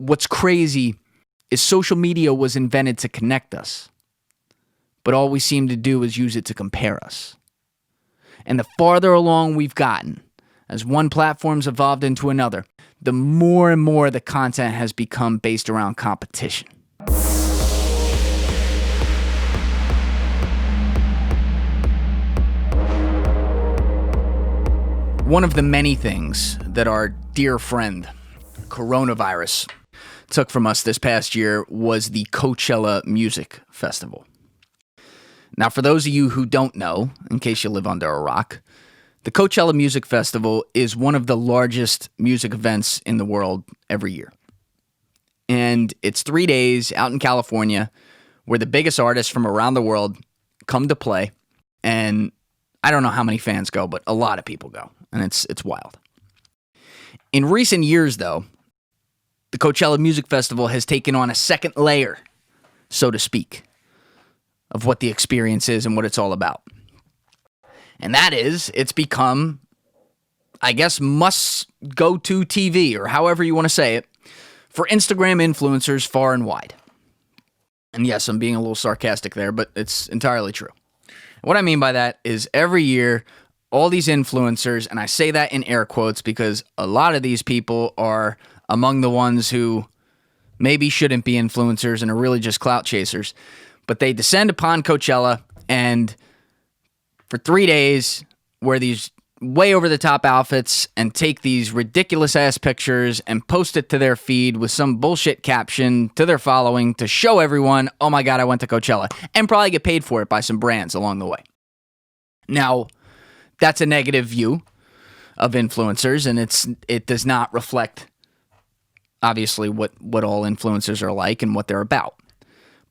what's crazy is social media was invented to connect us, but all we seem to do is use it to compare us. And the farther along we've gotten, as one platform's evolved into another, the more and more the content has become based around competition. One of the many things that our dear friend, coronavirus, took from us this past year was the Coachella Music Festival. Now, for those of you who don't know, in case you live under a rock, the Coachella Music Festival is one of the largest music events in the world every year. And it's 3 days out in California where the biggest artists from around the world come to play. And I don't know how many fans go, but a lot of people go. And it's wild. In recent years, though, the Coachella Music Festival has taken on a second layer, so to speak, of what the experience is and what it's all about. And that is, it's become, I guess, must-go-to TV, or however you want to say it, for Instagram influencers far and wide. And yes, I'm being a little sarcastic there, but it's entirely true. What I mean by that is every year, all these influencers, and I say that in air quotes because a lot of these people are among the ones who maybe shouldn't be influencers and are really just clout chasers, but they descend upon Coachella and for 3 days wear these way over-the-top outfits and take these ridiculous-ass pictures and post it to their feed with some bullshit caption to their following to show everyone, oh my God, I went to Coachella, and probably get paid for it by some brands along the way. Now, that's a negative view of influencers, and it does not reflect, obviously, what all influencers are like and what they're about.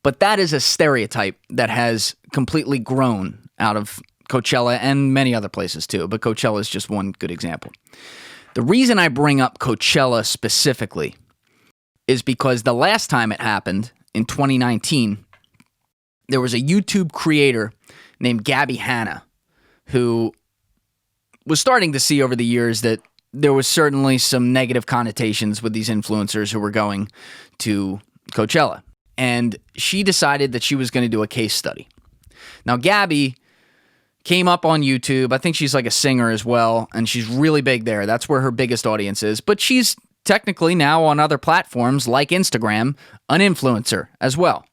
But that is a stereotype that has completely grown out of Coachella and many other places too, but Coachella is just one good example. The reason I bring up Coachella specifically is because the last time it happened, in 2019, there was a YouTube creator named Gabby Hanna who was starting to see over the years that there was certainly some negative connotations with these influencers who were going to Coachella. And she decided that she was going to do a case study. Now, Gabby came up on YouTube. I think she's like a singer as well, and she's really big there. That's where her biggest audience is. But she's technically now on other platforms like Instagram, an influencer as well.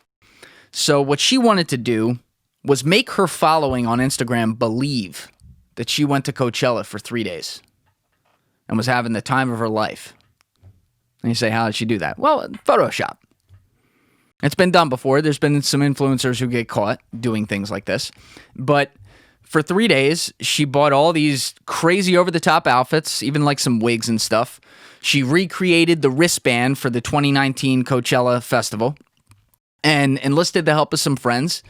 So what she wanted to do was make her following on Instagram believe that she went to Coachella for 3 days and was having the time of her life. And you say, how did she do that? Well, Photoshop. It's been done before. There's been some influencers who get caught doing things like this. But for 3 days, she bought all these crazy over-the-top outfits, even like some wigs and stuff. She recreated the wristband for the 2019 Coachella Festival and enlisted the help of some friends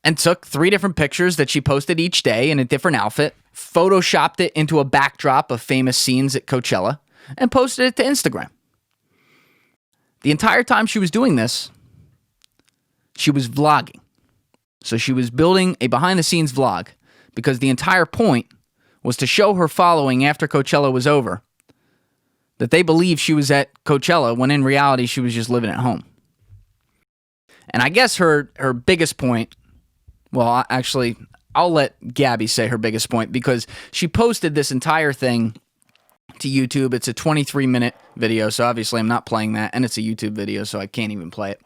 and took 3 different pictures that she posted each day in a different outfit, photoshopped it into a backdrop of famous scenes at Coachella, and posted it to Instagram. The entire time she was doing this, she was vlogging. So she was building a behind-the-scenes vlog because the entire point was to show her following after Coachella was over that they believed she was at Coachella when in reality she was just living at home. And I guess her biggest point, well, actually, I'll let Gabby say her biggest point because she posted this entire thing to YouTube. It's a 23-minute video, so obviously I'm not playing that, and it's a YouTube video, so I can't even play it.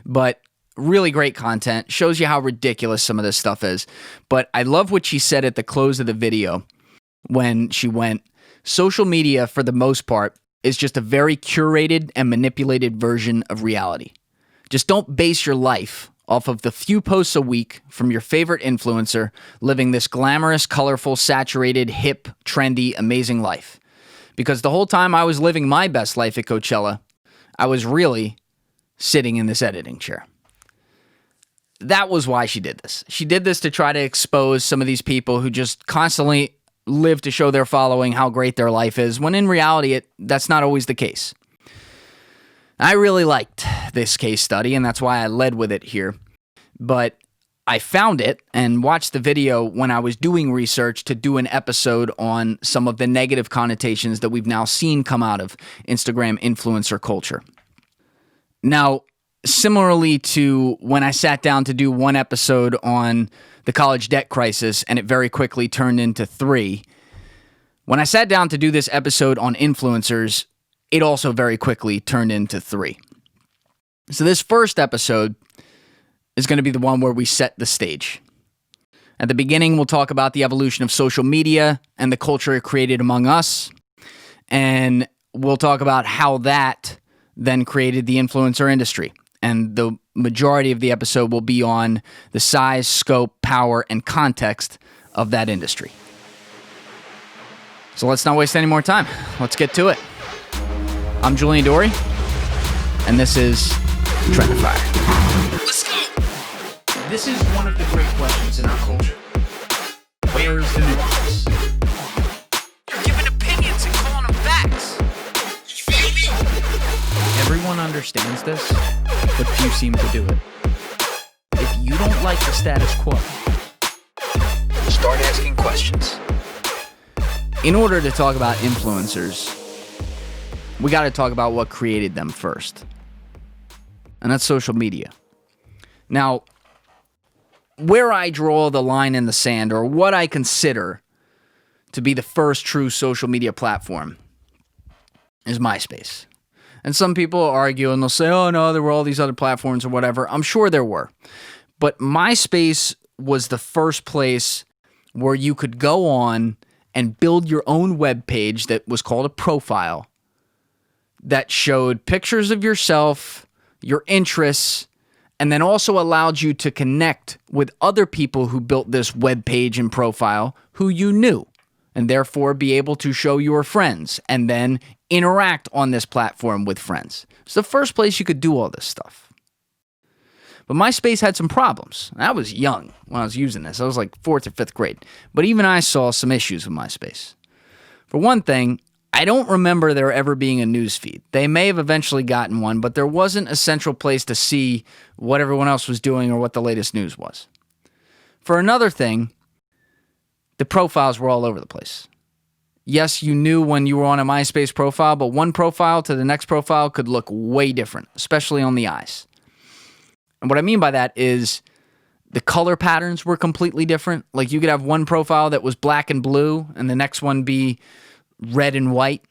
But really great content, shows you how ridiculous some of this stuff is. But I love what she said at the close of the video when she went, social media, for the most part, is just a very curated and manipulated version of reality. Just don't base your life off of the few posts a week from your favorite influencer living this glamorous, colorful, saturated, hip, trendy, amazing life. Because the whole time I was living my best life at Coachella, I was really sitting in this editing chair. That was why she did this. She did this to try to expose some of these people who just constantly live to show their following how great their life is, when in reality, that's not always the case. I really liked this case study, and that's why I led with it here. But I found it and watched the video when I was doing research to do an episode on some of the negative connotations that we've now seen come out of Instagram influencer culture. Now, similarly to when I sat down to do one episode on the college debt crisis and it very quickly turned into 3, when I sat down to do this episode on influencers, it also very quickly turned into 3. So this first episode is going to be the one where we set the stage. At the beginning, we'll talk about the evolution of social media and the culture it created among us. And we'll talk about how that then created the influencer industry. And the majority of the episode will be on the size, scope, power, and context of that industry. So let's not waste any more time. Let's get to it. I'm Julian Dorey, and this is TRENDIFIER. Let's go! This is one of the great questions in our culture. Where is the nuance? You're giving opinions and calling them facts. You feel me? Everyone understands this, but few seem to do it. If you don't like the status quo, start asking questions. In order to talk about influencers, we got to talk about what created them first. And that's social media. Now, where I draw the line in the sand, or what I consider to be the first true social media platform, is MySpace. And some people argue and they'll say, oh no, there were all these other platforms or whatever. I'm sure there were. But MySpace was the first place where you could go on and build your own web page that was called a profile that showed pictures of yourself, your interests, and then also allowed you to connect with other people who built this web page and profile who you knew, and therefore be able to show your friends and then interact on this platform with friends. It's the first place you could do all this stuff. But MySpace had some problems. I was young when I was using this. I was like 4th or 5th grade. But even I saw some issues with MySpace. For one thing, I don't remember there ever being a news feed. They may have eventually gotten one, but there wasn't a central place to see what everyone else was doing or what the latest news was. For another thing, the profiles were all over the place. Yes, you knew when you were on a MySpace profile, but one profile to the next profile could look way different, especially on the eyes. And what I mean by that is the color patterns were completely different. Like you could have one profile that was black and blue and the next one be red and white.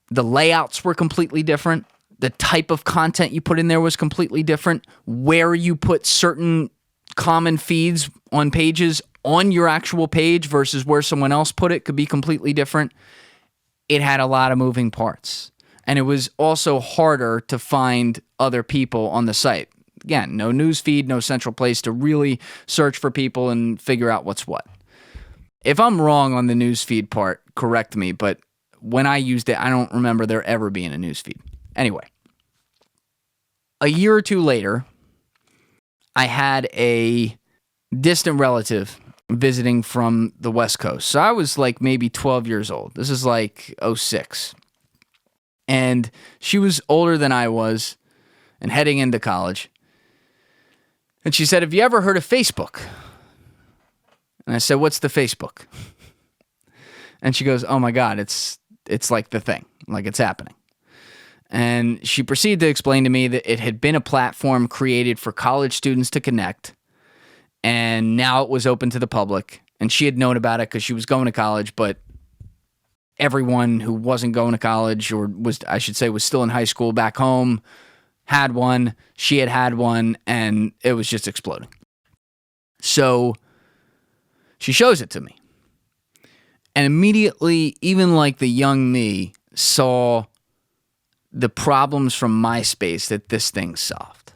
The layouts were completely different. The type of content you put in there was completely different. Where you put certain common feeds on pages on your actual page versus where someone else put it could be completely different. It had a lot of moving parts. And it was also harder to find other people on the site. Again, no news feed, no central place to really search for people and figure out what's what. If I'm wrong on the news feed part, correct me, but when I used it, I don't remember there ever being a news feed. Anyway, a year or two later, I had a distant relative visiting from the West Coast. So I was like maybe 12 years old. This is like '06. And she was older than I was and heading into college. And she said, have you ever heard of Facebook? And I said, what's the Facebook? And she goes, oh my God, it's like the thing, like it's happening. And she proceeded to explain to me that it had been a platform created for college students to connect, and now it was open to the public. And she had known about it because she was going to college, but everyone who wasn't going to college, or was still in high school back home, had one. She had one, and it was just exploding. So she shows it to me. And immediately, even like the young me saw the problems from MySpace that this thing solved.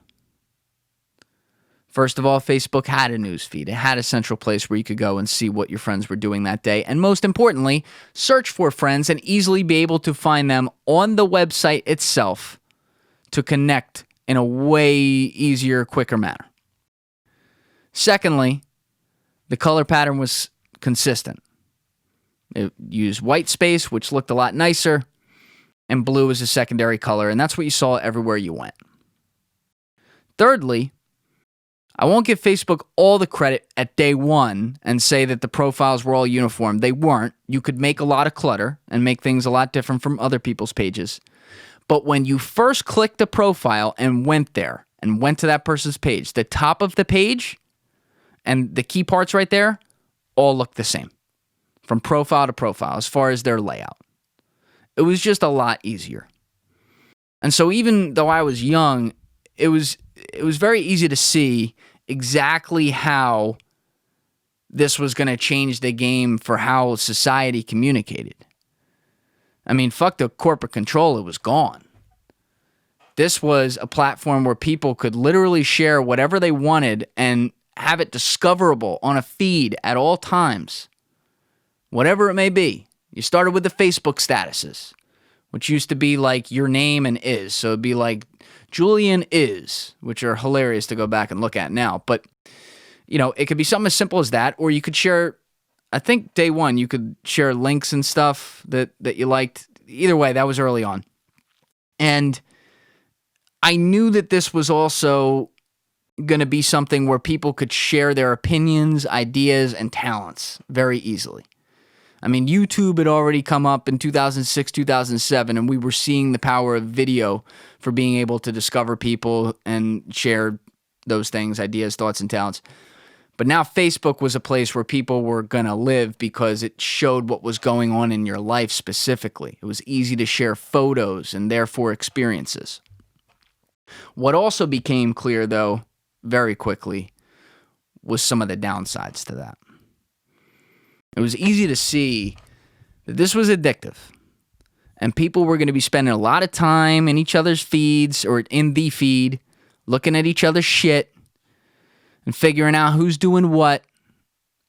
First of all, Facebook had a news feed. It had a central place where you could go and see what your friends were doing that day. And most importantly, search for friends and easily be able to find them on the website itself to connect in a way easier, quicker manner. Secondly, the color pattern was consistent. It used white space, which looked a lot nicer, and blue as a secondary color, and that's what you saw everywhere you went. Thirdly, I won't give Facebook all the credit at day one and say that the profiles were all uniform. They weren't. You could make a lot of clutter and make things a lot different from other people's pages. But when you first clicked the profile and went there and went to that person's page, the top of the page and the key parts right there all look the same from profile to profile as far as their layout. It was just a lot easier. And so even though I was young, it was very easy to see exactly how this was going to change the game for how society communicated. I mean, fuck the corporate control, it was gone. This was a platform where people could literally share whatever they wanted and have it discoverable on a feed at all times, whatever it may be. You started with the Facebook statuses, which used to be like your name and is. So it'd be like Julian is, which are hilarious to go back and look at now. But, you know, it could be something as simple as that, or you could share, I think day one, you could share links and stuff that you liked. Either way, that was early on. And I knew that this was also going to be something where people could share their opinions, ideas, and talents very easily. I mean, YouTube had already come up in 2006, 2007, and we were seeing the power of video for being able to discover people and share those things, ideas, thoughts, and talents. But now Facebook was a place where people were going to live because it showed what was going on in your life specifically. It was easy to share photos and therefore experiences. What also became clear, though, very quickly, was some of the downsides to that. It was easy to see that this was addictive, and people were going to be spending a lot of time in each other's feeds or in the feed, looking at each other's shit and figuring out who's doing what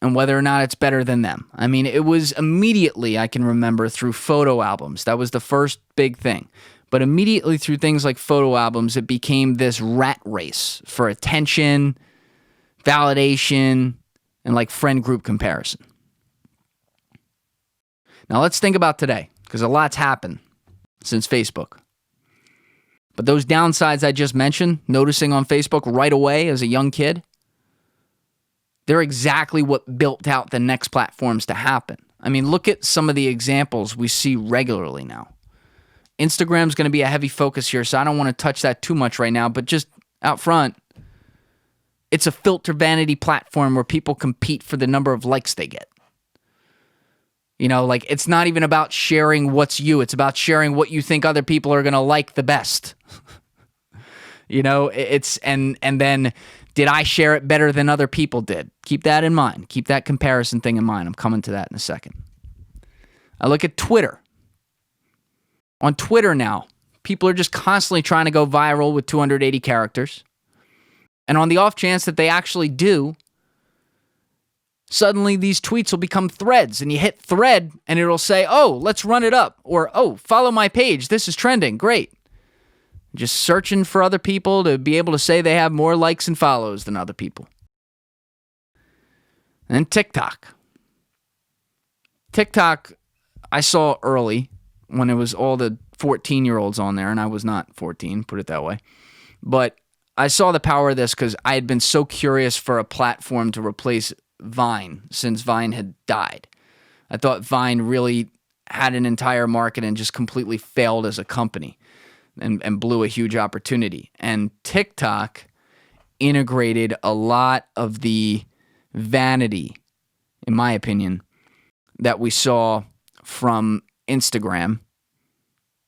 and whether or not it's better than them. I mean, it was immediately, I can remember, through photo albums. That was the first big thing. But immediately through things like photo albums, it became this rat race for attention, validation, and like friend group comparison. Now let's think about today, because a lot's happened since Facebook. But those downsides I just mentioned, noticing on Facebook right away as a young kid, they're exactly what built out the next platforms to happen. I mean, look at some of the examples we see regularly now. Instagram's going to be a heavy focus here, so I don't want to touch that too much right now, but just out front, it's a filter vanity platform where people compete for the number of likes they get. You know, like, it's not even about sharing what's you. It's about sharing what you think other people are going to like the best. You know, it's, and then, did I share it better than other people did? Keep that in mind. Keep that comparison thing in mind. I'm coming to that in a second. I look at Twitter. On Twitter now, people are just constantly trying to go viral with 280 characters. And on the off chance that they actually do, suddenly these tweets will become threads, and you hit thread and it'll say, oh, let's run it up, or, oh, follow my page, this is trending, great. Just searching for other people to be able to say they have more likes and follows than other people. And TikTok. TikTok, I saw early when it was all the 14-year-olds on there, and I was not 14, put it that way. But I saw the power of this because I had been so curious for a platform to replace Vine since Vine had died. I thought Vine really had an entire market and just completely failed as a company and blew a huge opportunity. And TikTok integrated a lot of the vanity, in my opinion, that we saw from Instagram,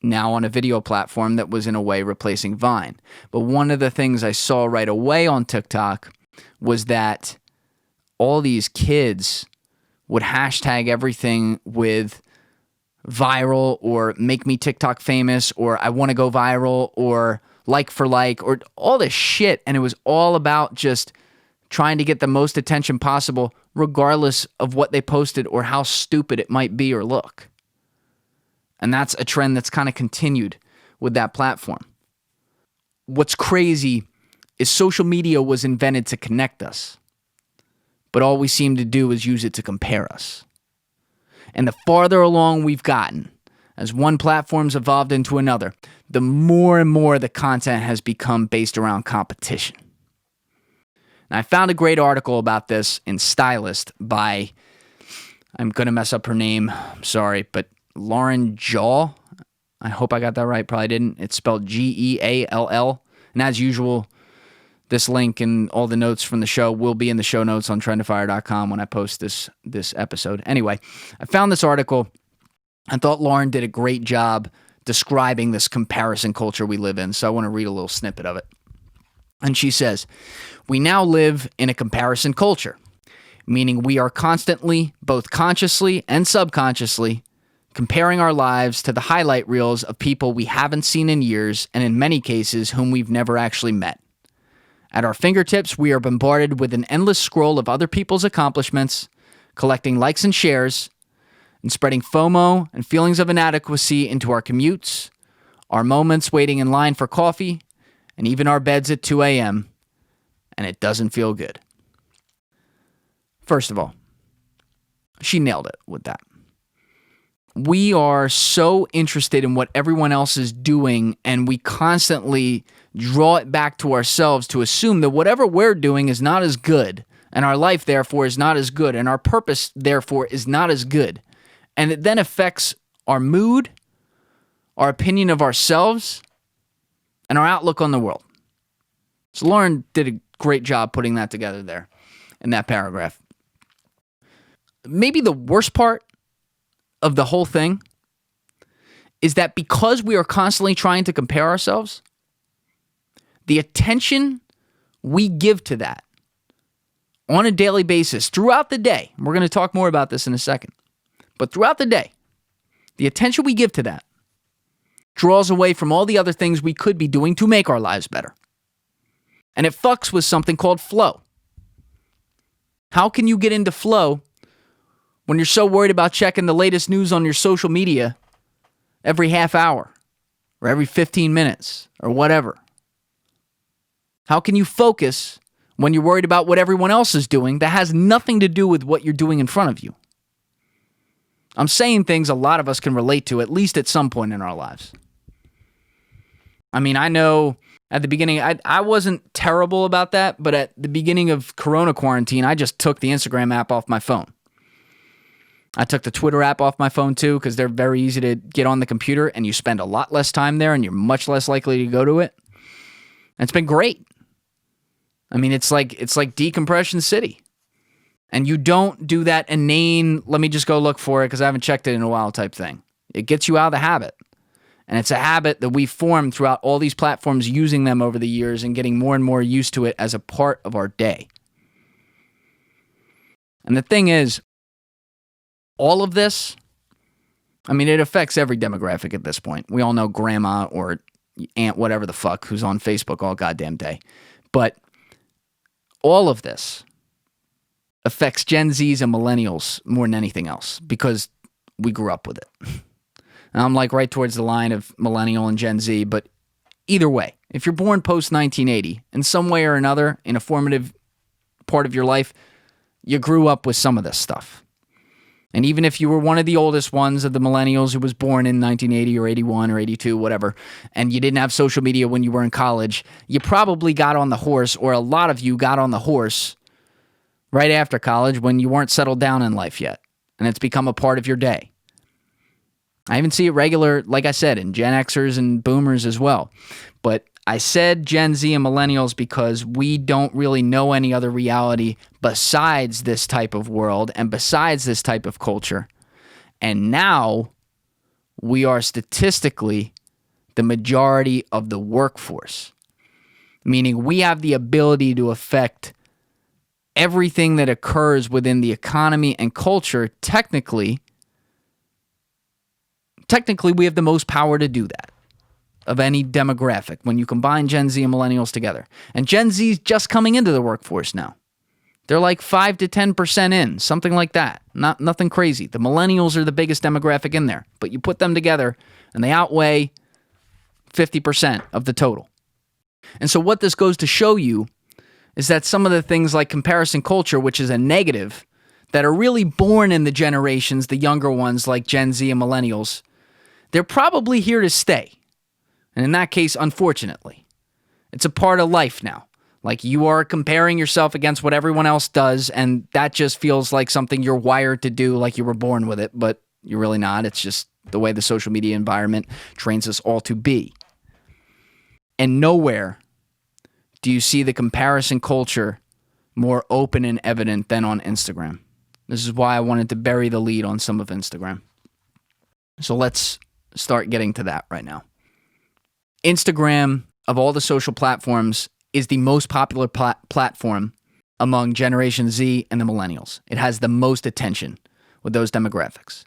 now on a video platform that was in a way replacing Vine. But one of the things I saw right away on TikTok was that all these kids would hashtag everything with viral or make me TikTok famous or I want to go viral or like for like or all this shit. And it was all about just trying to get the most attention possible regardless of what they posted or how stupid it might be or look. And that's a trend that's kind of continued with that platform. What's crazy is social media was invented to connect us, but all we seem to do is use it to compare us. And the farther along we've gotten, as one platform's evolved into another, the more and more the content has become based around competition. And I found a great article about this in Stylist by, I'm going to mess up her name, I'm sorry, but Lauren Jaw. I hope I got that right. Probably didn't. It's spelled Geall. And as usual, this link and all the notes from the show will be in the show notes on TRENDIFIER.com when I post this episode. Anyway, I found this article. I thought Lauren did a great job describing this comparison culture we live in, so I want to read a little snippet of it. And she says, "We now live in a comparison culture, meaning we are constantly, both consciously and subconsciously, comparing our lives to the highlight reels of people we haven't seen in years, and in many cases, whom we've never actually met. At our fingertips, we are bombarded with an endless scroll of other people's accomplishments, collecting likes and shares, and spreading FOMO and feelings of inadequacy into our commutes, our moments waiting in line for coffee, and even our beds at 2 a.m., and it doesn't feel good." First of all, she nailed it with that. We are so interested in what everyone else is doing, and we constantly draw it back to ourselves to assume that whatever we're doing is not as good, and our life, therefore, is not as good, and our purpose, therefore, is not as good. And it then affects our mood, our opinion of ourselves, and our outlook on the world. So Lauren did a great job putting that together there in that paragraph. Maybe the worst part of the whole thing is that because we are constantly trying to compare ourselves, the attention we give to that on a daily basis throughout the day, we're going to talk more about this in a second, but throughout the day, the attention we give to that draws away from all the other things we could be doing to make our lives better. And it fucks with something called flow. How can you get into flow when you're so worried about checking the latest news on your social media every half hour or every 15 minutes or whatever? How can you focus when you're worried about what everyone else is doing that has nothing to do with what you're doing in front of you? I'm saying things a lot of us can relate to, at least at some point in our lives. I mean, I know at the beginning, I wasn't terrible about that, but at the beginning of Corona quarantine, I just took the Instagram app off my phone. I took the Twitter app off my phone too, because they're very easy to get on the computer, and you spend a lot less time there, and you're much less likely to go to it. And it's been great. I mean, it's like decompression city. And you don't do that inane, let me just go look for it because I haven't checked it in a while type thing. It gets you out of the habit. And it's a habit that we've formed throughout all these platforms, using them over the years and getting more and more used to it as a part of our day. And the thing is, all of this, I mean, it affects every demographic at this point. We all know grandma or aunt, whatever the fuck, who's on Facebook all goddamn day. But all of this affects Gen Zs and millennials more than anything else because we grew up with it. And I'm like right towards the line of millennial and Gen Z, but either way, if you're born post-1980, in some way or another, in a formative part of your life, you grew up with some of this stuff. And even if you were one of the oldest ones of the millennials who was born in 1980 or 81 or 82, whatever, and you didn't have social media when you were in college, you probably got on the horse, or a lot of you got on the horse right after college when you weren't settled down in life yet, and it's become a part of your day. I even see it regular, like I said, in Gen Xers and Boomers as well. But I said Gen Z and Millennials because we don't really know any other reality besides this type of world and besides this type of culture. And now we are statistically the majority of the workforce, meaning we have the ability to affect everything that occurs within the economy and culture. Technically, we have the most power to do that of any demographic when you combine Gen Z and millennials together. And Gen Z's just coming into the workforce now. They're like 5 to 10% in, something like that. Nothing crazy. The millennials are the biggest demographic in there, but you put them together and they outweigh 50% of the total. And so what this goes to show you is that some of the things like comparison culture, which is a negative, that are really born in the generations, the younger ones like Gen Z and millennials, they're probably here to stay. And in that case, unfortunately, it's a part of life now. Like you are comparing yourself against what everyone else does, and that just feels like something you're wired to do, like you were born with it, but you're really not. It's just the way the social media environment trains us all to be. And nowhere do you see the comparison culture more open and evident than on Instagram. This is why I wanted to bury the lead on some of Instagram. So let's start getting to that right now. Instagram, of all the social platforms, is the most popular platform among Generation Z and the millennials. It has the most attention with those demographics.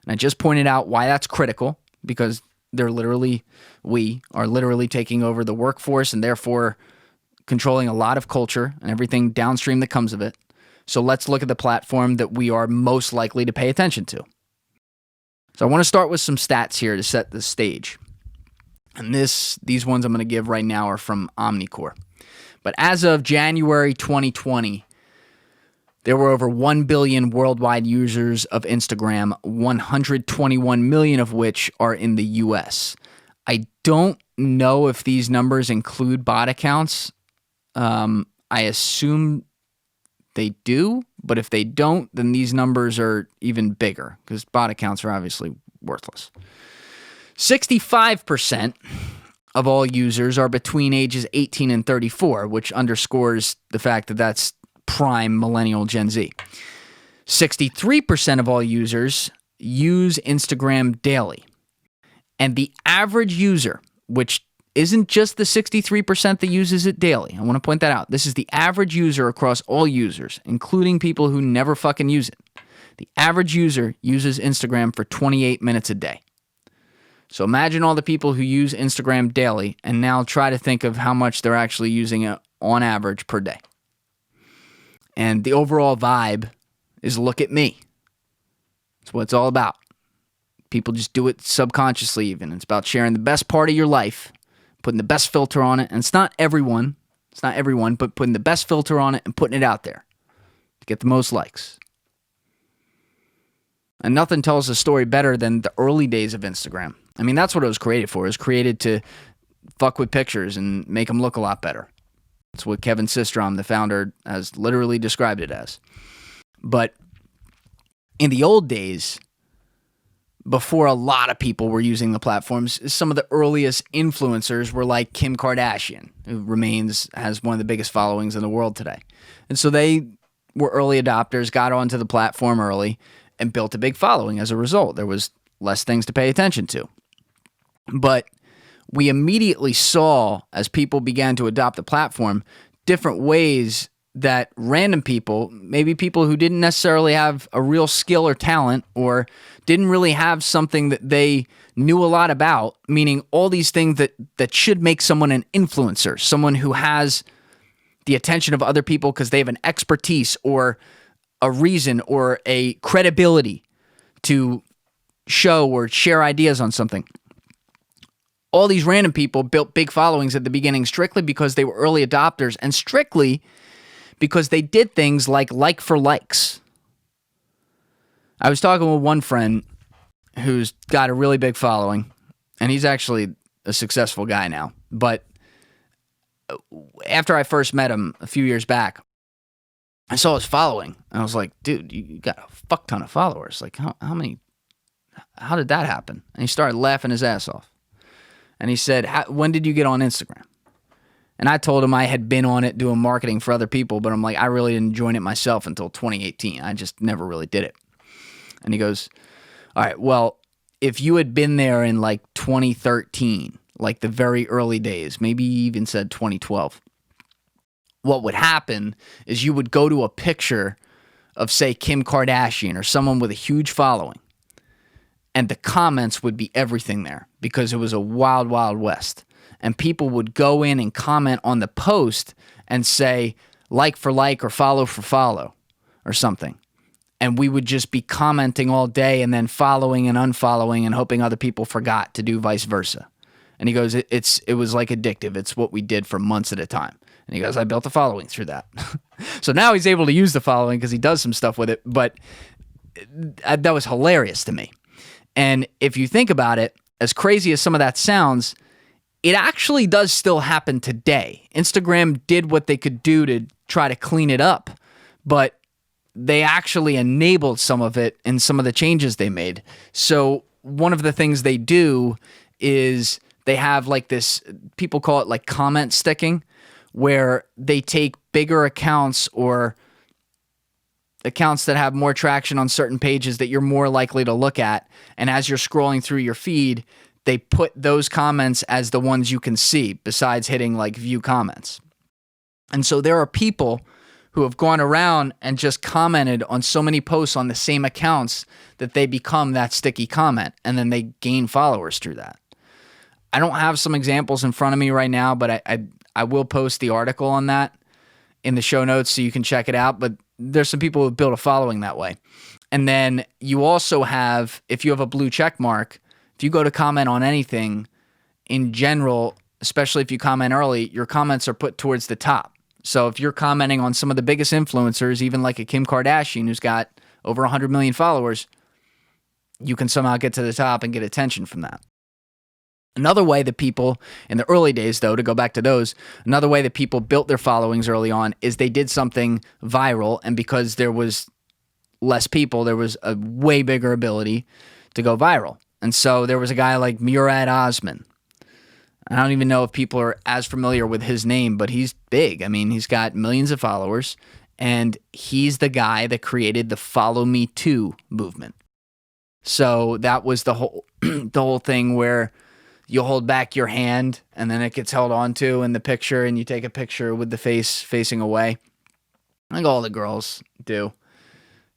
And I just pointed out why that's critical, because we are literally taking over the workforce and therefore controlling a lot of culture and everything downstream that comes of it. So let's look at the platform that we are most likely to pay attention to. So I want to start with some stats here to set the stage. And these ones I'm going to give right now are from Omnicore. But as of January 2020, there were over 1 billion worldwide users of Instagram, 121 million of which are in the US. I don't know if these numbers include bot accounts. I assume they do, but if they don't, then these numbers are even bigger because bot accounts are obviously worthless. 65% of all users are between ages 18 and 34, which underscores the fact that that's prime millennial Gen Z. 63% of all users use Instagram daily. And the average user, which isn't just the 63% that uses it daily. I want to point that out. This is the average user across all users, including people who never fucking use it. The average user uses Instagram for 28 minutes a day. So imagine all the people who use Instagram daily and now try to think of how much they're actually using it on average per day. And the overall vibe is look at me. That's what it's all about. People just do it subconsciously even. It's about sharing the best part of your life, putting the best filter on it. And it's not everyone, but putting the best filter on it and putting it out there to get the most likes. And nothing tells the story better than the early days of Instagram. I mean, that's what it was created for. It was created to fuck with pictures and make them look a lot better. That's what Kevin Systrom, the founder, has literally described it as. But in the old days, before a lot of people were using the platforms, some of the earliest influencers were like Kim Kardashian, who has one of the biggest followings in the world today. And so they were early adopters, got onto the platform early, and built a big following as a result. There was less things to pay attention to. But we immediately saw, as people began to adopt the platform, different ways that random people, maybe people who didn't necessarily have a real skill or talent or didn't really have something that they knew a lot about, meaning all these things that should make someone an influencer, someone who has the attention of other people because they have an expertise or a reason or a credibility to show or share ideas on something. All these random people built big followings at the beginning strictly because they were early adopters and strictly because they did things like for likes. I was talking with one friend who's got a really big following, and he's actually a successful guy now. But after I first met him a few years back, I saw his following, and I was like, dude, you got a fuck ton of followers. Like, how did that happen? And he started laughing his ass off. And he said, when did you get on Instagram? And I told him I had been on it doing marketing for other people, but I'm like, I really didn't join it myself until 2018. I just never really did it. And he goes, all right, well, if you had been there in like 2013, like the very early days, maybe you even said 2012, what would happen is you would go to a picture of, say, Kim Kardashian or someone with a huge following, and the comments would be everything there because it was a wild, wild west. And people would go in and comment on the post and say, like for like or follow for follow or something. And we would just be commenting all day and then following and unfollowing and hoping other people forgot to do vice versa. And he goes, it was like addictive. It's what we did for months at a time. And he goes, I built a following through that. So now he's able to use the following because he does some stuff with it. But that was hilarious to me. And if you think about it, as crazy as some of that sounds, it actually does still happen today. Instagram did what they could do to try to clean it up, but they actually enabled some of it in some of the changes they made. So one of the things they do is they have like this, people call it like comment sticking, where they take bigger accounts or accounts that have more traction on certain pages that you're more likely to look at. And as you're scrolling through your feed, they put those comments as the ones you can see besides hitting like view comments. And so there are people who have gone around and just commented on so many posts on the same accounts that they become that sticky comment, and then they gain followers through that. I don't have some examples in front of me right now, but I will post the article on that in the show notes so you can check it out. But there's some people who built a following that way. And then you also have, if you have a blue check mark, if you go to comment on anything, in general, especially if you comment early, your comments are put towards the top. So if you're commenting on some of the biggest influencers, even like a Kim Kardashian who's got over 100 million followers, you can somehow get to the top and get attention from that. Another way that people, in the early days though, to go back to those, another way that people built their followings early on is they did something viral, and because there was less people, there was a way bigger ability to go viral. And so there was a guy like Murad Osman. I don't even know if people are as familiar with his name, but he's big. I mean, he's got millions of followers, and he's the guy that created the Follow Me Too movement. So that was the whole thing where you hold back your hand and then it gets held onto in the picture, and you take a picture with the face facing away. I think all the girls do.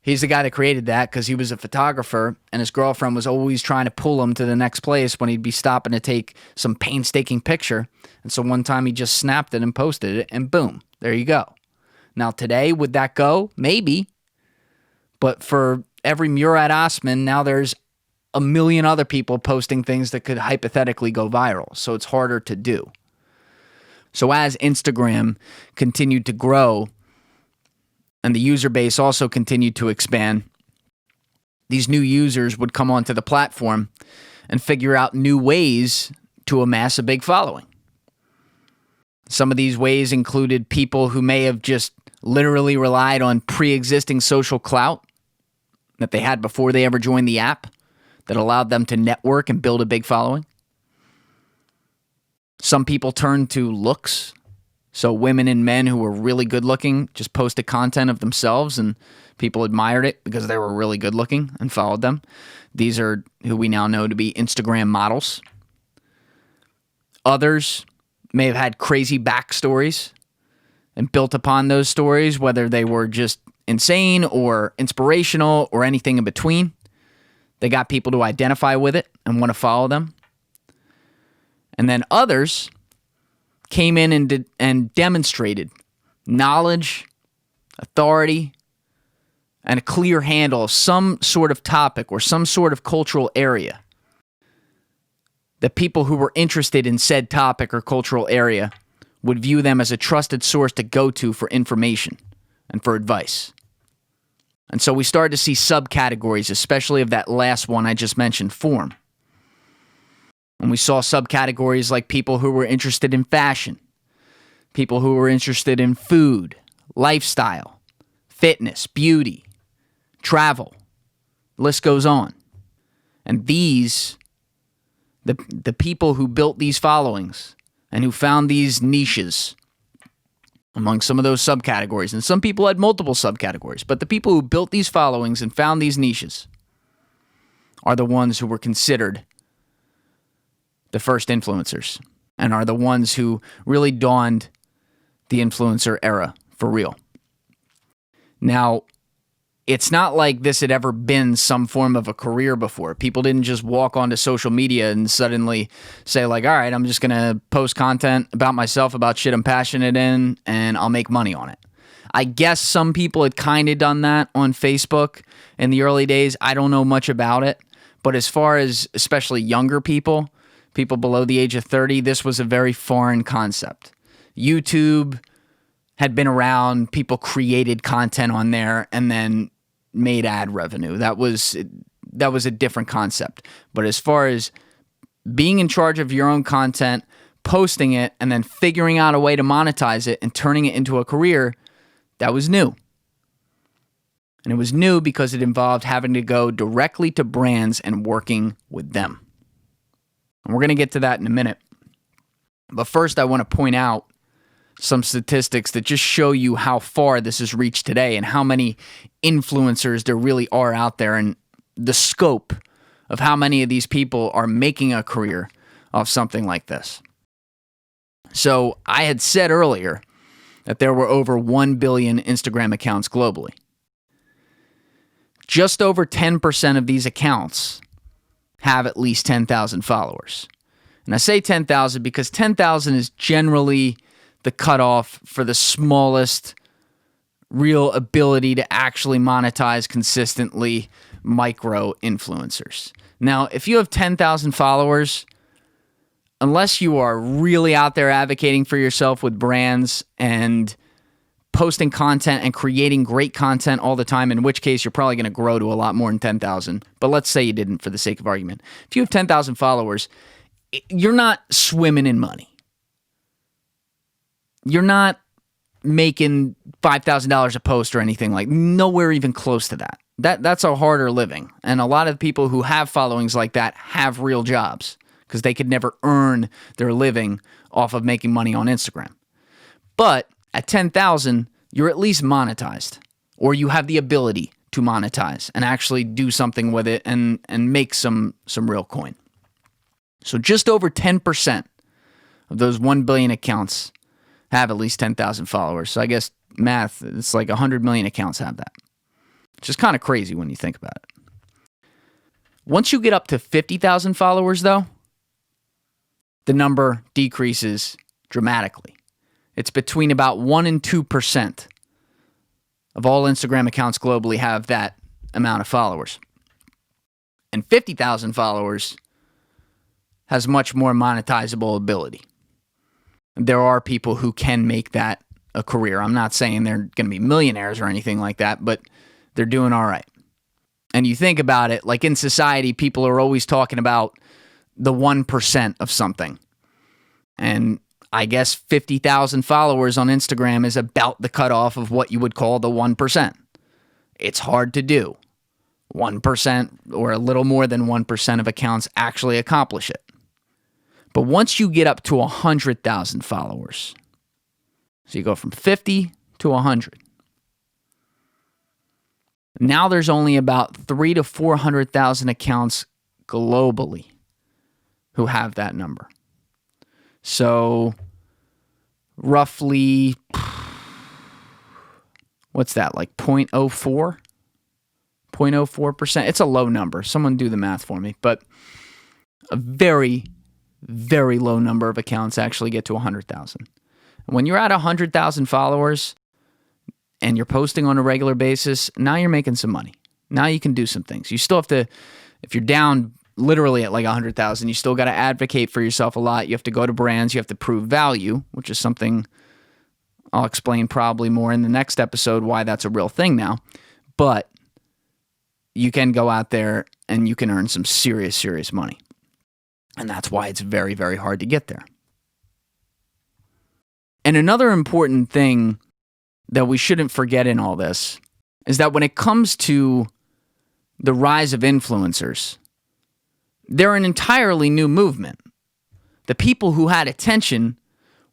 He's the guy that created that because he was a photographer, and his girlfriend was always trying to pull him to the next place when he'd be stopping to take some painstaking picture. And so one time he just snapped it and posted it, and boom, there you go. Now today, would that go? Maybe. But for every Murad Osman, now there's a million other people posting things that could hypothetically go viral. So it's harder to do. So as Instagram continued to grow, and the user base also continued to expand, these new users would come onto the platform and figure out new ways to amass a big following. Some of these ways included people who may have just literally relied on pre-existing social clout that they had before they ever joined the app that allowed them to network and build a big following. Some people turned to looks. So women and men who were really good looking just posted content of themselves, and people admired it because they were really good looking and followed them. These are who we now know to be Instagram models. Others may have had crazy backstories and built upon those stories, whether they were just insane or inspirational or anything in between. They got people to identify with it and want to follow them. And then others came in and demonstrated knowledge, authority, and a clear handle of some sort of topic or some sort of cultural area. The people who were interested in said topic or cultural area would view them as a trusted source to go to for information and for advice. And so we started to see subcategories, especially of that last one I just mentioned, form. And we saw subcategories like people who were interested in fashion, people who were interested in food, lifestyle, fitness, beauty, travel. The list goes on. And these, the people who built these followings and who found these niches among some of those subcategories, and some people had multiple subcategories, but the people who built these followings and found these niches are the ones who were considered the first influencers, and are the ones who really dawned the influencer era for real. Now, it's not like this had ever been some form of a career before. People didn't just walk onto social media and suddenly say like, all right, I'm just going to post content about myself, about shit I'm passionate in, and I'll make money on it. I guess some people had kind of done that on Facebook in the early days. I don't know much about it. But as far as especially younger people below the age of 30, this was a very foreign concept. YouTube had been around, people created content on there and then made ad revenue. That was a different concept. But as far as being in charge of your own content, posting it, and then figuring out a way to monetize it and turning it into a career, that was new. And it was new because it involved having to go directly to brands and working with them. And we're going to get to that in a minute. But first, I want to point out some statistics that just show you how far this has reached today and how many influencers there really are out there and the scope of how many of these people are making a career off something like this. So I had said earlier that there were over 1 billion Instagram accounts globally. Just over 10% of these accounts have at least 10,000 followers. And I say 10,000 because 10,000 is generally the cutoff for the smallest real ability to actually monetize consistently micro influencers. Now, if you have 10,000 followers, unless you are really out there advocating for yourself with brands and posting content and creating great content all the time, in which case you're probably going to grow to a lot more than 10,000. But let's say you didn't for the sake of argument. If you have 10,000 followers, you're not swimming in money. You're not making $5,000 a post or anything like, nowhere even close to that. That's a harder living. And a lot of people who have followings like that have real jobs because they could never earn their living off of making money on Instagram. But at 10,000, you're at least monetized, or you have the ability to monetize and actually do something with it and make some real coin. So just over 10% of those 1 billion accounts have at least 10,000 followers. So I guess math, it's like 100 million accounts have that, which is kind of crazy when you think about it. Once you get up to 50,000 followers, though, the number decreases dramatically. It's between about 1 and 2% of all Instagram accounts globally have that amount of followers. And 50,000 followers has much more monetizable ability. There are people who can make that a career. I'm not saying they're going to be millionaires or anything like that, but they're doing all right. And you think about it, like in society, people are always talking about the 1% of something. And I guess 50,000 followers on Instagram is about the cutoff of what you would call the 1%. It's hard to do. 1% or a little more than 1% of accounts actually accomplish it. But once you get up to 100,000 followers, so you go from 50 to 100, now there's only about 300,000 to 400,000 accounts globally who have that number. So roughly, what's that, like 0.04? 0.04%? It's a low number. Someone do the math for me. But a very, very low number of accounts actually get to 100,000. When you're at 100,000 followers and you're posting on a regular basis, now you're making some money. Now you can do some things. You still have to, if you're down literally at like 100,000, you still got to advocate for yourself a lot. You have to go to brands. You have to prove value, which is something I'll explain probably more in the next episode why that's a real thing now. But you can go out there and you can earn some serious, serious money. And that's why it's very, very hard to get there. And another important thing that we shouldn't forget in all this is that when it comes to the rise of influencers, they're an entirely new movement. The people who had attention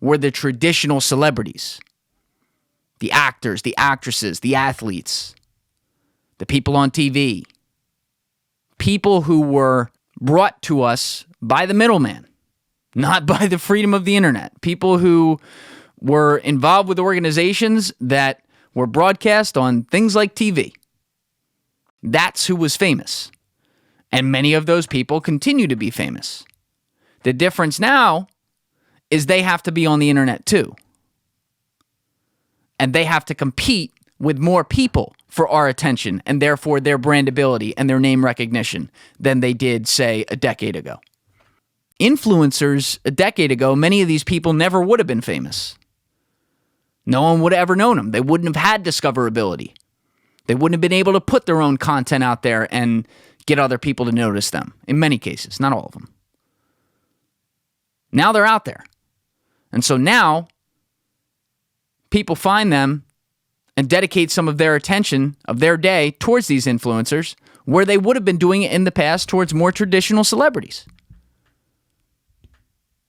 were the traditional celebrities, the actors, the actresses, the athletes, the people on TV, people who were brought to us by the middleman, not by the freedom of the internet, people who were involved with organizations that were broadcast on things like TV. That's who was famous. And many of those people continue to be famous. The difference now is they have to be on the internet too. And they have to compete with more people for our attention and therefore their brandability and their name recognition than they did, say, a decade ago. Influencers a decade ago, many of these people never would have been famous. No one would have ever known them. They wouldn't have had discoverability. They wouldn't have been able to put their own content out there and get other people to notice them, in many cases, not all of them. Now they're out there. And so now people find them and dedicate some of their attention of their day towards these influencers, where they would have been doing it in the past towards more traditional celebrities.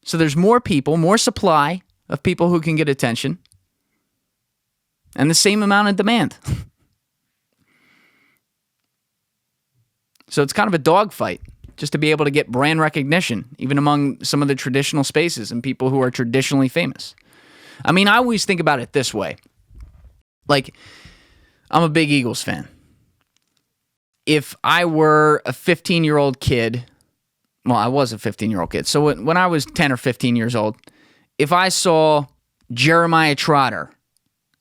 So there's more people, more supply of people who can get attention, and the same amount of demand. So it's kind of a dogfight just to be able to get brand recognition, even among some of the traditional spaces and people who are traditionally famous. I mean, I always think about it this way. Like, I'm a big Eagles fan. If I were a 15-year-old kid, well, I was a 15-year-old kid. So when I was 10 or 15 years old, if I saw Jeremiah Trotter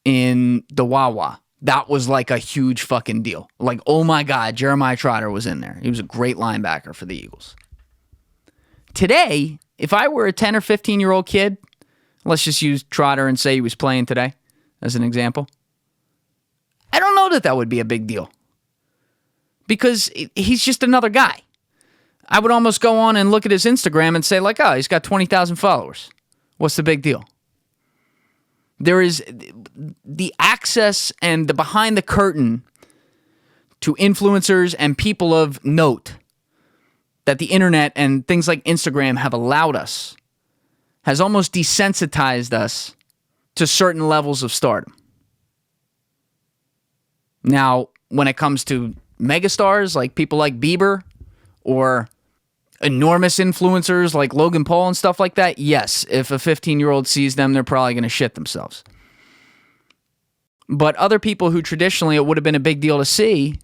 in the Wawa, that was like a huge fucking deal. Like, oh my God, Jeremiah Trotter was in there. He was a great linebacker for the Eagles. Today, if I were a 10 or 15-year-old kid, let's just use Trotter and say he was playing today as an example, I don't know that would be a big deal. Because he's just another guy. I would almost go on and look at his Instagram and say, like, oh, he's got 20,000 followers. What's the big deal? There is the access and the behind the curtain to influencers and people of note that the internet and things like Instagram have allowed us has almost desensitized us to certain levels of stardom. Now, when it comes to megastars like people like Bieber or enormous influencers like Logan Paul and stuff like that, yes, if a 15-year-old sees them, they're probably going to shit themselves. But other people who traditionally it would have been a big deal to see,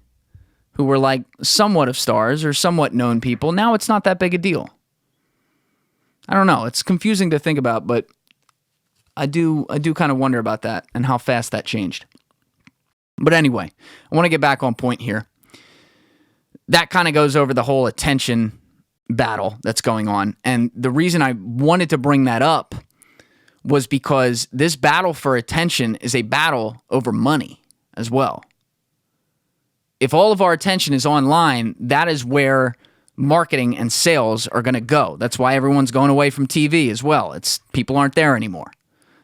who were like somewhat of stars or somewhat known people, now it's not that big a deal. I don't know. It's confusing to think about, but I do kind of wonder about that and how fast that changed. But anyway, I want to get back on point here. That kind of goes over the whole attention battle that's going on. And the reason I wanted to bring that up was because this battle for attention is a battle over money as well. If all of our attention is online, that is where marketing and sales are going to go. That's why everyone's going away from TV as well. People aren't there anymore.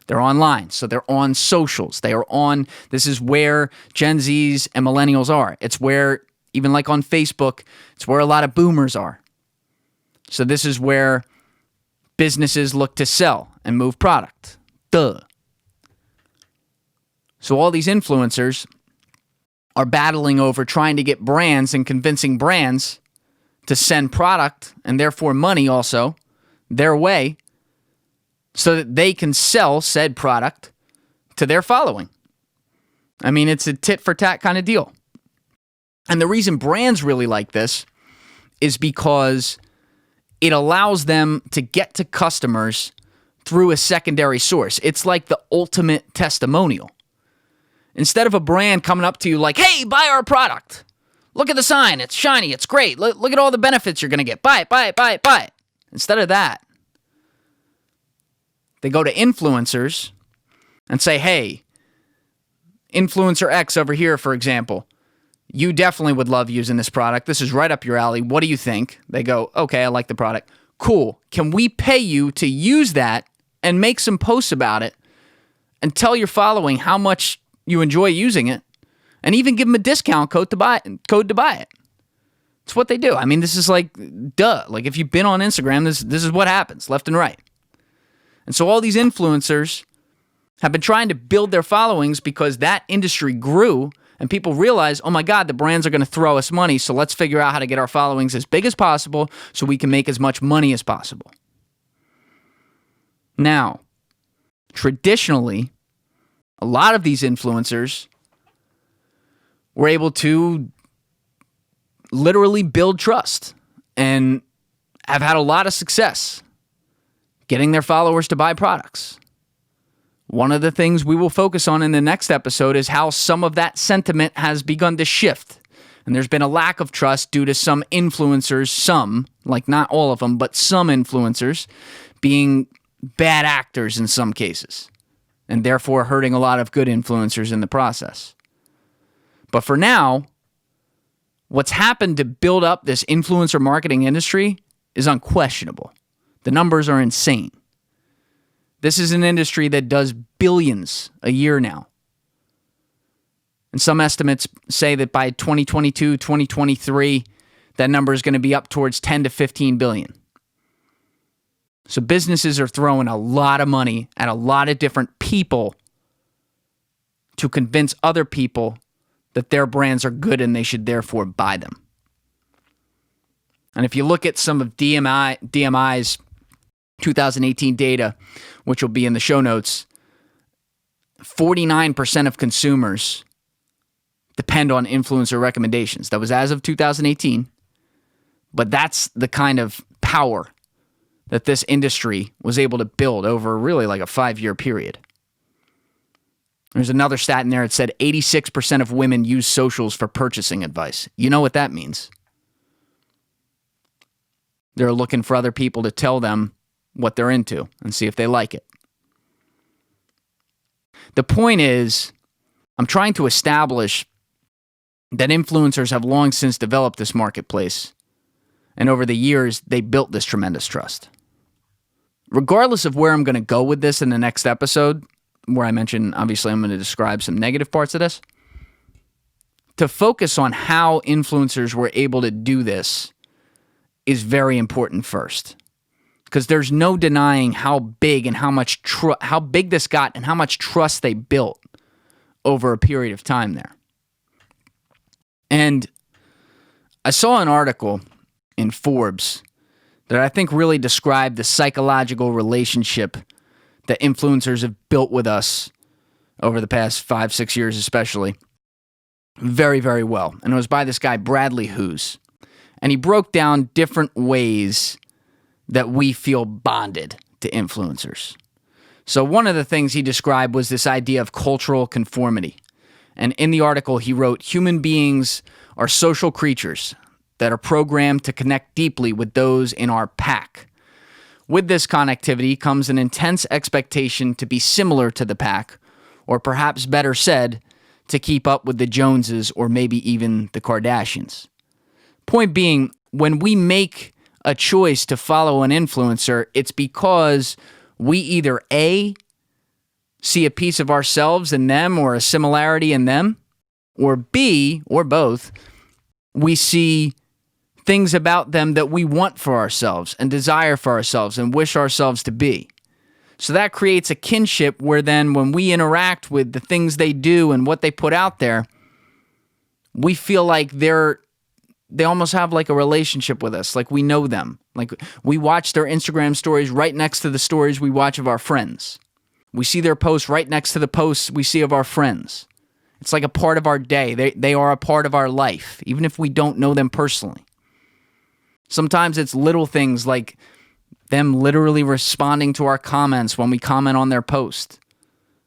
They're online, so they're on socials. This is where Gen Zs and millennials are. It's where, even like on Facebook, it's where a lot of boomers are. So this is where businesses look to sell and move product. Duh. So all these influencers are battling over trying to get brands and convincing brands to send product and therefore money also their way so that they can sell said product to their following. I mean, it's a tit for tat kind of deal. And the reason brands really like this is because it allows them to get to customers through a secondary source. It's like the ultimate testimonial. Instead of a brand coming up to you like, hey, buy our product. Look at the sign. It's shiny. It's great. Look at all the benefits you're going to get. Buy it, buy it, buy it, buy it. Instead of that, they go to influencers and say, hey, influencer X over here, for example, you definitely would love using this product. This is right up your alley. What do you think? They go, okay, I like the product. Cool. Can we pay you to use that and make some posts about it and tell your following how much you enjoy using it and even give them a discount code to buy it? It's what they do. I mean, this is like, duh. Like if you've been on Instagram, this is what happens left and right. And so all these influencers have been trying to build their followings because that industry grew and people realize, oh my God, the brands are going to throw us money, so let's figure out how to get our followings as big as possible so we can make as much money as possible. Now, traditionally, a lot of these influencers were able to literally build trust and have had a lot of success getting their followers to buy products. One of the things we will focus on in the next episode is how some of that sentiment has begun to shift. And there's been a lack of trust due to some influencers, like not all of them, but some influencers being bad actors in some cases, and therefore hurting a lot of good influencers in the process. But for now, what's happened to build up this influencer marketing industry is unquestionable. The numbers are insane. This is an industry that does billions a year now. And some estimates say that by 2022, 2023, that number is going to be up towards 10 to 15 billion. So businesses are throwing a lot of money at a lot of different people to convince other people that their brands are good and they should therefore buy them. And if you look at some of DMI's 2018 data, which will be in the show notes, 49% of consumers depend on influencer recommendations. That was as of 2018, but that's the kind of power that this industry was able to build over really like a 5-year period. There's another stat in there. It said 86% of women use socials for purchasing advice. You know what that means. They're looking for other people to tell them what they're into and see if they like it. The point is, I'm trying to establish that influencers have long since developed this marketplace, and over the years, they built this tremendous trust. Regardless of where I'm going to go with this in the next episode, where I mentioned, obviously, I'm going to describe some negative parts of this, to focus on how influencers were able to do this is very important first. Because there's no denying how big and how big this got and how much trust they built over a period of time there. And I saw an article in Forbes that I think really described the psychological relationship that influencers have built with us over the past 5-6 years especially very, very well. And it was by this guy, Bradley Hoos. And he broke down different ways that we feel bonded to influencers. So one of the things he described was this idea of cultural conformity. And in the article, he wrote, human beings are social creatures that are programmed to connect deeply with those in our pack. With this connectivity comes an intense expectation to be similar to the pack, or perhaps better said, to keep up with the Joneses or maybe even the Kardashians. Point being, when we make a choice to follow an influencer, it's because we either A, see a piece of ourselves in them or a similarity in them, or B, or both, we see things about them that we want for ourselves and desire for ourselves and wish ourselves to be. So that creates a kinship where then when we interact with the things they do and what they put out there, we feel like they almost have like a relationship with us, like we know them. Like we watch their Instagram stories right next to the stories we watch of our friends. We see their posts right next to the posts we see of our friends. It's like a part of our day. They are a part of our life, even if we don't know them personally. Sometimes it's little things like them literally responding to our comments when we comment on their post.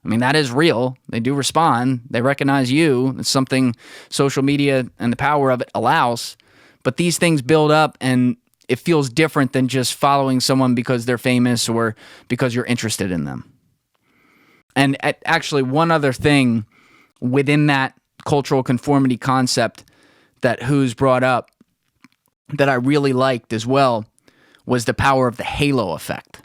I mean, that is real. They do respond. They recognize you. It's something social media and the power of it allows. But these things build up, and it feels different than just following someone because they're famous or because you're interested in them. And actually, one other thing within that cultural conformity concept that Who's brought up that I really liked as well was the power of the halo effect.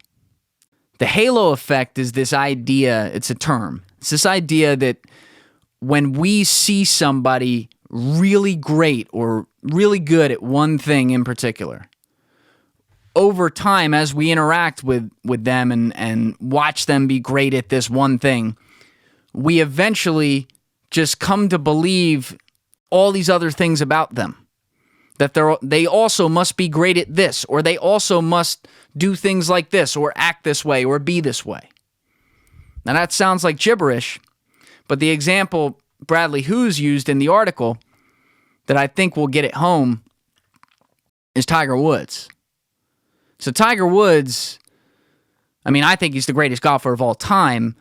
The halo effect is this idea, it's a term. It's this idea that when we see somebody really great or really good at one thing in particular, over time as we interact with them and watch them be great at this one thing, we eventually just come to believe all these other things about them. That they also must be great at this, or they also must do things like this, or act this way, or be this way. Now that sounds like gibberish, but the example Bradley Hoos used in the article that I think will get it home is Tiger Woods. So Tiger Woods, I mean, I think he's the greatest golfer of all time.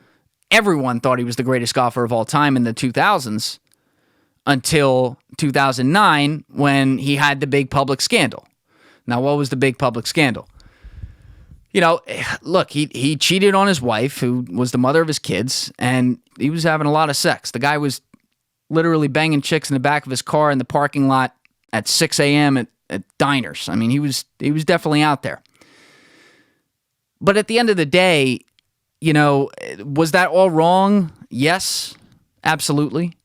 Everyone thought he was the greatest golfer of all time in the 2000s. Until 2009 when he had the big public scandal. Now, what was the big public scandal? You know, look, he cheated on his wife, who was the mother of his kids, and he was having a lot of sex. The guy was literally banging chicks in the back of his car in the parking lot at 6 a.m. at diners. I mean, he was definitely out there. But at the end of the day, you know, was that all wrong? Yes, absolutely.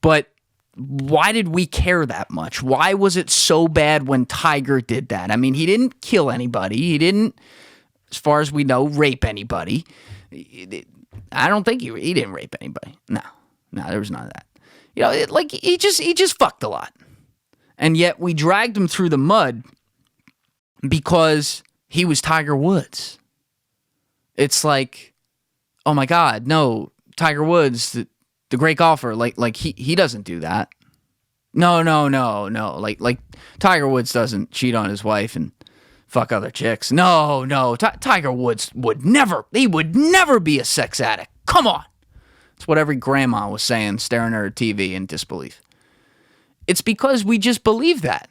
But why did we care that much? Why was it so bad when Tiger did that? I mean, he didn't kill anybody. He didn't, as far as we know, rape anybody. I don't think he didn't rape anybody. No, there was none of that. You know, he just fucked a lot. And yet we dragged him through the mud because he was Tiger Woods. It's like, oh my God, no, Tiger Woods, the great golfer, like he doesn't do that. No. Like Tiger Woods doesn't cheat on his wife and fuck other chicks. No. Tiger Woods would never be a sex addict. Come on. It's what every grandma was saying, staring at her TV in disbelief. It's because we just believe that.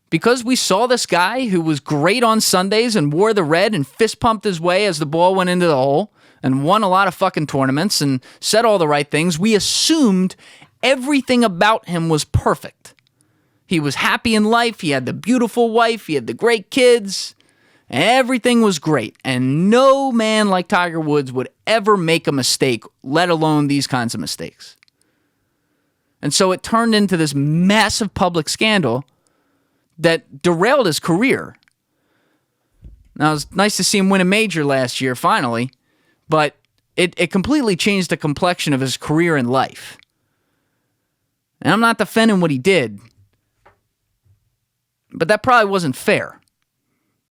Because we saw this guy who was great on Sundays and wore the red and fist pumped his way as the ball went into the hole and won a lot of fucking tournaments and said all the right things, we assumed everything about him was perfect. He was happy in life. He had the beautiful wife. He had the great kids. Everything was great. And no man like Tiger Woods would ever make a mistake, let alone these kinds of mistakes. And so it turned into this massive public scandal that derailed his career. Now, it was nice to see him win a major last year, finally, but it completely changed the complexion of his career and life. And I'm not defending what he did, but that probably wasn't fair.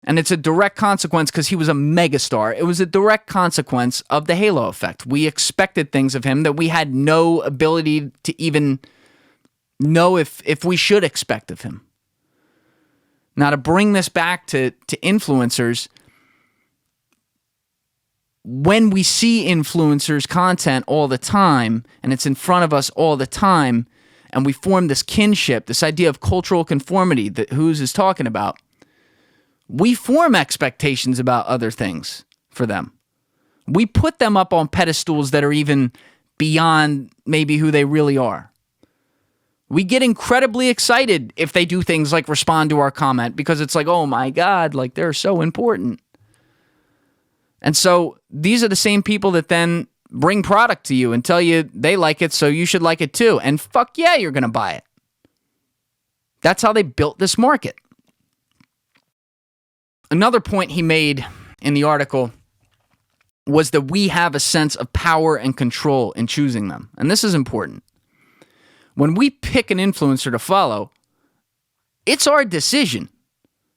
And it's a direct consequence because he was a megastar. It was a direct consequence of the halo effect. We expected things of him that we had no ability to even know if we should expect of him. Now, to bring this back to influencers, when we see influencers' content all the time, and it's in front of us all the time, and we form this kinship, this idea of cultural conformity that Who's is talking about, we form expectations about other things for them. We put them up on pedestals that are even beyond maybe who they really are. We get incredibly excited if they do things like respond to our comment because it's like, oh my God, like they're so important. And so these are the same people that then bring product to you and tell you they like it, so you should like it too. And fuck yeah, you're going to buy it. That's how they built this market. Another point he made in the article was that we have a sense of power and control in choosing them. And this is important. When we pick an influencer to follow, it's our decision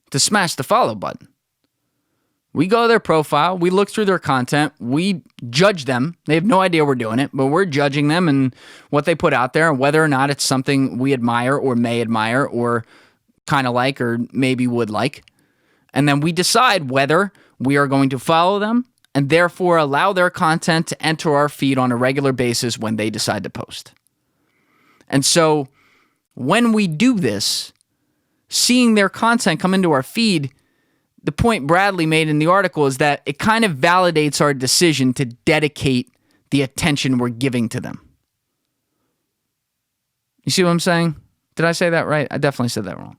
to smash the follow button. We go to their profile, we look through their content, we judge them. They have no idea we're doing it, but we're judging them and what they put out there and whether or not it's something we admire or may admire or kind of like or maybe would like. And then we decide whether we are going to follow them and therefore allow their content to enter our feed on a regular basis when they decide to post. And so when we do this, seeing their content come into our feed, the point Bradley made in the article is that it kind of validates our decision to dedicate the attention we're giving to them. You see what I'm saying? Did I say that right? I definitely said that wrong.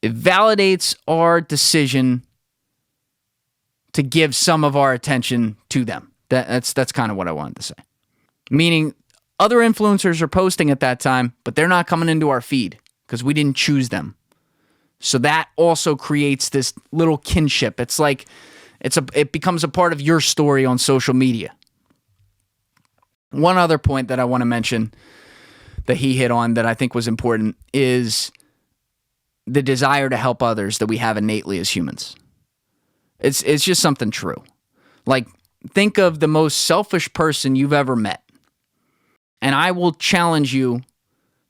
It validates our decision to give some of our attention to them. That's kind of what I wanted to say. Meaning, other influencers are posting at that time, but they're not coming into our feed because we didn't choose them. So that also creates this little kinship. It's like it becomes a part of your story on social media. One other point that I want to mention that he hit on that I think was important is the desire to help others that we have innately as humans. It's just something true. Like, think of the most selfish person you've ever met. And I will challenge you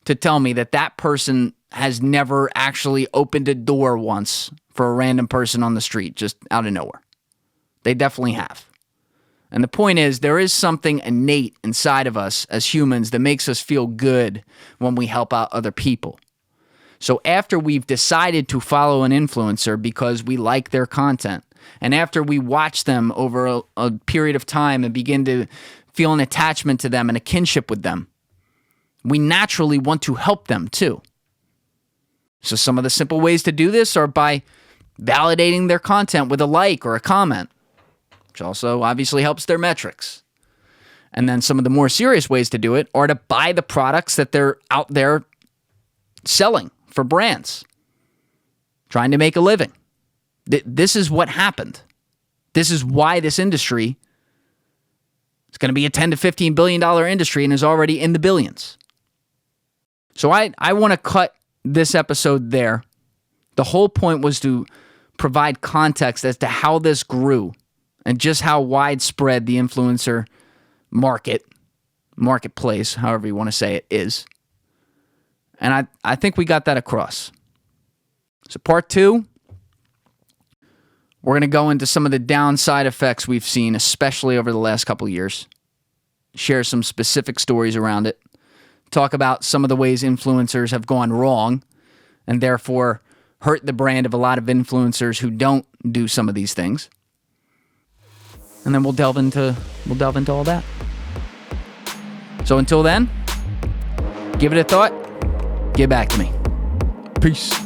to tell me that that person has never actually opened a door once for a random person on the street, just out of nowhere. They definitely have. And the point is, there is something innate inside of us as humans that makes us feel good when we help out other people. So after we've decided to follow an influencer because we like their content, and after we watch them over a period of time and begin to feel an attachment to them and a kinship with them, we naturally want to help them too. So some of the simple ways to do this are by validating their content with a like or a comment, which also obviously helps their metrics. And then some of the more serious ways to do it are to buy the products that they're out there selling for brands, trying to make a living. This is what happened. This is why this industry is going to be a $10 to $15 billion industry and is already in the billions. So I want to cut this episode there. The whole point was to provide context as to how this grew and just how widespread the influencer marketplace, however you want to say it, is. And I think we got that across. So part 2, we're going to go into some of the downside effects we've seen, especially over the last couple of years. Share some specific stories around it. Talk about some of the ways influencers have gone wrong and therefore hurt the brand of a lot of influencers who don't do some of these things. And then we'll delve into all that. So until then, give it a thought. Get back to me. Peace.